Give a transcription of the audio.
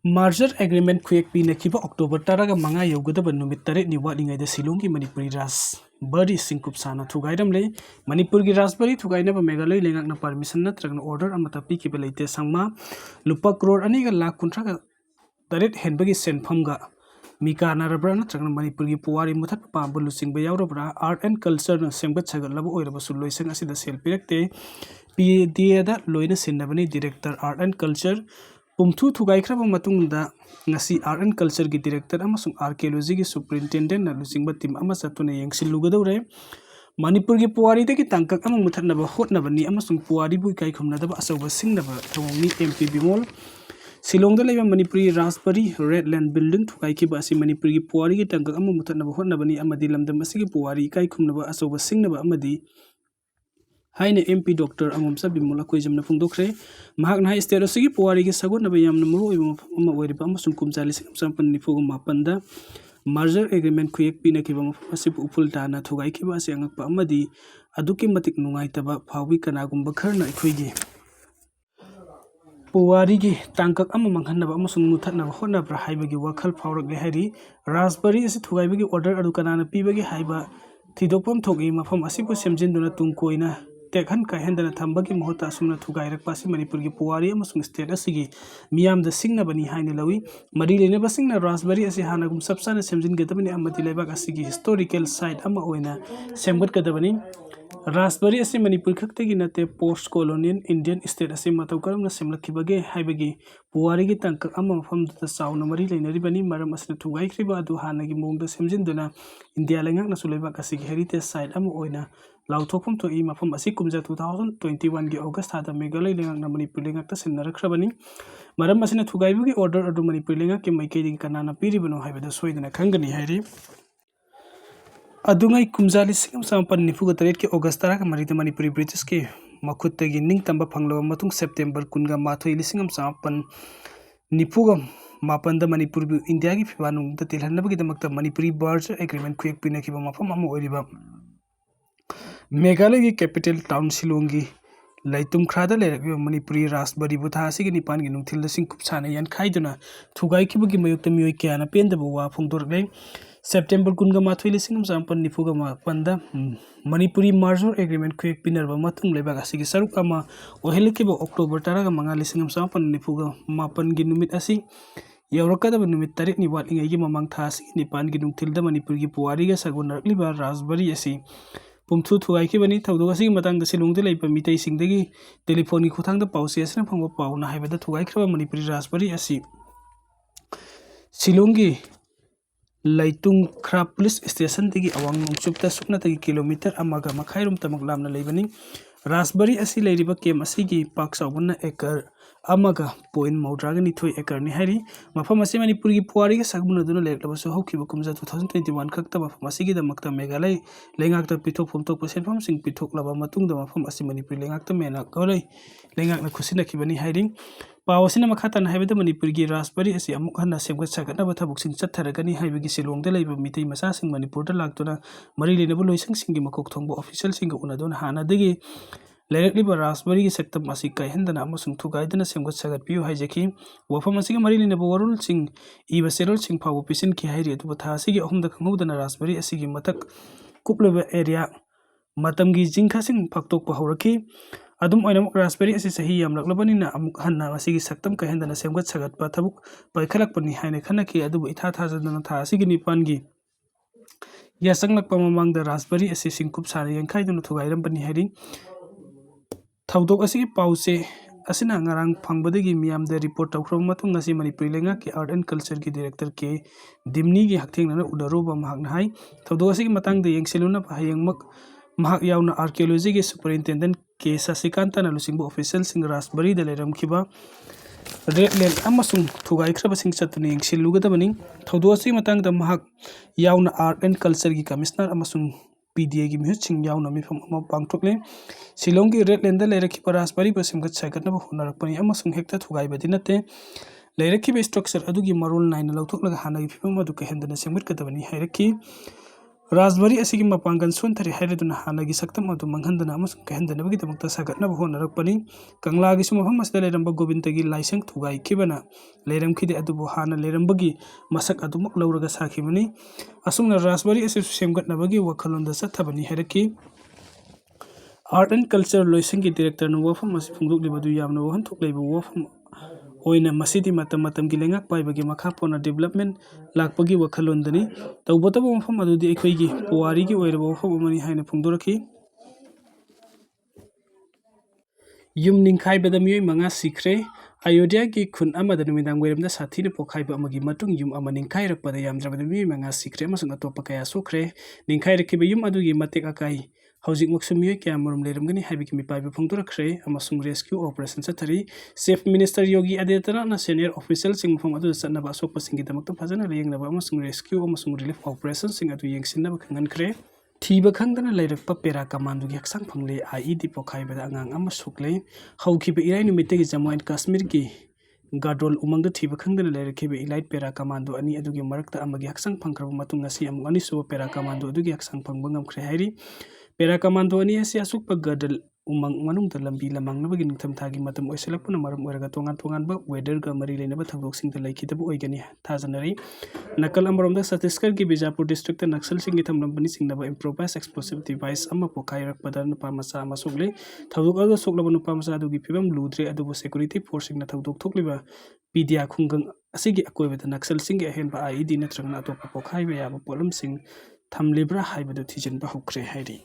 Merger agreement खुएक पीनखिबा October taraga manga yogudaba numit taret ni watlingaida Silongi Manipuri ras bari singkup sana thugairamle Manipur gi rasbari thugainaba Meghalaya lengakna permission natragna order amata pikiba leite sangma lupa crore aniga lakh kuntraga taret henbagi senphamga mika narabra natragna Manipur gi puwari muthat pamba lusingba yaurabra art and culture na semgat sagalaba oiraba suloisang asida sel pirakte PDA da loina sinnabani director art and culture Pumthu Thugaikra Matunda Nasi Art and Culture Gi Director Amasung Archaeology Gi Superintendent na Lusingba Team Amasatuna Yangsil Lugadore Manipur Gi Puari Ki Tankak Amang Mutanaba Hotnabani Amasung Puari Bukai Kumnadaba Asawa Singnaba Tomi MP Bimol Silong the Leva Manipuri Raspberry Redland Building Thugaiki Basi Manipur Gi Puari Ki Tankak Amang Mutanaba Hotnabani Amadilam the Masigi Puari Kai Kumnaba Asawa Singnaba Amadi Haine MP Dr. Amamsa Bimol Akujam Nafundokre, Mahagna Sterosigi, Puari Sagun, Nabayam Namu, Webam Kumzali Sampan Nifugum Mapanda, Merger Agreement Quick Pinakibam Pasip Upultana, Tugaikibas Yang Pamadi, Aduki Matik Nungaitaba, Pawi Kanagum Bakarna Equigi. Puarigi, Tankak Amamangana Amasum Mutana Honabra Haibagi Wakal Power Gehari, Raspberry is to Haibagi order Adukana Pibagi Haiba, Tidopam Togi, Mafam Asipo Semjinduna Tunkoina. Tekhan Kahendana Tambaki Mohota Sumna Tugai Pasi Manipuri Puari Amasung State Asigi Miam the Singna Bani Hainelawi Marili never sing a raspberry as a Hanagum Subsana Semjin Gatabani Amatileba Asigi historical site Ama Oina Semgut Gatabani Raspberry as a Manipur Kaktaginate post colonial Indian state as a Matokaram Semlakibage Haibagi Puari Tanka Ama from the Sound Marili Neribani Maramasna Tugai Kriba Duhanagi Mung the Semjinduna India Langak Nasuleba Asigi heritage site Ama Oina Lautopum to Ima from Asikumja 2021 gi August had a Meghalaya Lengang Manipur Lengakta Sinarakrabani. Maramasina Tugaibugi order of Manipur Lengaki Making Kanana Piribano have the Sweden Kangani Hari. Adungai Kumzali Singam Sampan Nifugatareki Augustara Marita Manipuri British Makutagi Ning Tamba Panglo Matung September Kunga Mato Lisingam Sampan Nipugam Mapanda Manipur India Gifanum the Tilhanabagi the Makta Manipuri Merger Agreement Quick Pinakiba Mapam Oriba. Meghalaya capital town Silongi Laitum Krada Manipuri Raspberry Butasi Nipan Nutil the Sinkupsana Yan Kaiduna Tugaiki Mayuka Muikiana Pendabuwa Pundorbe September Kungamatwili Singam Sampan Nifugama Panda Manipuri Merger Agreement Quick Pinerva Matung Lebagasi Sarukama Ohelikibo October Taraga Mangali Singam Sampan Nifuga Mapan Ginumit Asi Yaurokada Numit Tarik ni Wat Ingi Mamang Tasi Nipan Ginum Tilda Manipuri Puariga Saguna Liba Raspberry Asi Pumthu Thugaiki Bani Taudosi Matang the Silong de Lapa Mita Singdegi Telephone Kutang the Pausias and Pongo Pauna have the Tugaikra Manipuri Raspberry Asi Silongi Laitung Krap Police Station Tigi Awang Supta Sukna Tagi Kilometer Amaga Makairum Tamaglamna Lebaning Raspberry Asi Ladiba came Asigi Parks Awuna Ekar Amaga Point Maudragani Toy Ekar Nihari Mafamasi Manipuri Puari Saguna Duna Leklabaso Hoki Bakumza 2021 Kaktaba Masigi the Makta Meghalaya Lengakta Pitok from Tokpo from Sing Pitok Lava Matung the Mafamasi Manipuri Lengakta Mena Gole Lengak Kusina Kibani hiding Pawasina Makatan have the Manipuri Raspberry as Yamukana Semgat Sagana Batabuxing Sataragani Havigi Silong the Labor Miti Masasing Manipur Lactona Marili Nebulo Sing Makok Tombo official singer Unadon Hana Degi Lerikliba Raspberry sector Masika Hendana Amasung to guide the Semgat Sagat Piu Hijaki Wafamasiga Marili Nebuarul Sing Eva Serol Sing Power Pisin Kihari to Batasi on the Kamudana Raspberry Asigi Matak Kupleva area Matamgi Jinkasing Paktok Pahoraki Adum Oinam Raspberry as a Hiam Labanina Amukana Masigi Saktam Kahendana Semgat Sagat Patabuk by Kalakpani Haine Kanaki Adu Itata Sigini Pangi Yasang Pamamang the Raspberry assessing Kupsari and Kaidun to Iron Bani heading Taudok Asi Pause Asina Narang Pangbadigi Miam the report of Chromatung Nasi Manipulenga ki art and culture ki director ke Dimni gi Hakting Udaroba Magnai Taudosi Matang the Yang Seluna Pahayang Mak Mahak Yauna Archaeology ki Superintendent ke Sasikanta na Lusingbo official sing Raspberry the Leram Kiba Redland Amasung Tugaikra Sing Satuni Siluga the Baning Taudosi Matang the Mahak Yauna art and culture ki Commissioner Amasung PDA gi Mihching Yauna Mi from Pangtokle Silongi Redland the Leraki Raspberry Basim got second of Honarapani Amasung Hector Tugai Badinate Leraki structure Adugi Marul 9 Lautok Hana Pima Duka Hendana Semit Katabani Hierarchy Raspberry asigi mapangan sontari haiduna hanagi saktam adu manghandana amasung kahendanabagidamagta sagatnaba honarakpani kanglagi sumafam asida leramba gobintagi laisang thugai kibana leramkhide adubu hana lerambagi masak adumuk lauraga sakhibani asungna raspberry asi semgatnabagi wakhalonda sathabani hairaki Art and Culture loisangi director no wafam asi phungduklibadu yamna wahan thuklaiba wafam oina masidi matam gi lengak paibagi makha pona development lakpagi wakhalondani tawbataba mafam adudi ekhoigi puari gi oiraba wafam amani haina phungdoraki yum ningkhaibada miyoi manga Sikhre Ayodhya ki khun amada numidang weramda sathina pokhaiba amagi matung yum ama ningkhairakpada yamdrabada miyoi manga Sikhre amasung atopa kaya sokre ningkhairakhiba yum adugi matek akai Houjik maksum miyoi kaya murum leramgani haibiki mipaiba phungdorakre amasung rescue operation chathari Chief Minister Yogi Adityanathna senior official sing mafam adu chatnaba asokpa singidamakta phajana lengnaba amasung rescue amasung relief operation sing adu yengsinnaba khangankre Thiba khangdana lairakpa pera commando gi haksang phangle IED pokhaibada angang ama sukle haukiba irai numitegi Jammu and Kashmir gi gadrol umangda thiba khangdana lairakhiba elite pera commando ani adugi marakta amagi haksang phangkraba matung ngasi amung ani suba pera commando adugi haksang phangba ngamkhre hairi pera commando ani asi asukpa gadal umang manungda lambi lamangnabagi ningthamthagi matam oiselakpuna maram oiraga tongan ba weather ga mari leinaba thabroksingda laikhidaba oigani thajanari nakal amromda Chhattisgarh gi Bijapur district ta naxal singi thamlambani singnaba improvised explosive device ama pokhairakpada nupa macha ama sogle thabdok aga soklaba nupa macha adugi phibam ludre adubu security force singna thabdok thokliba PDA khunggang asigi akoibada naxal singi ahenba IED natrangna atopa pokhaiba yaba polam sing thamlibra haibadu thijanba hukre hairi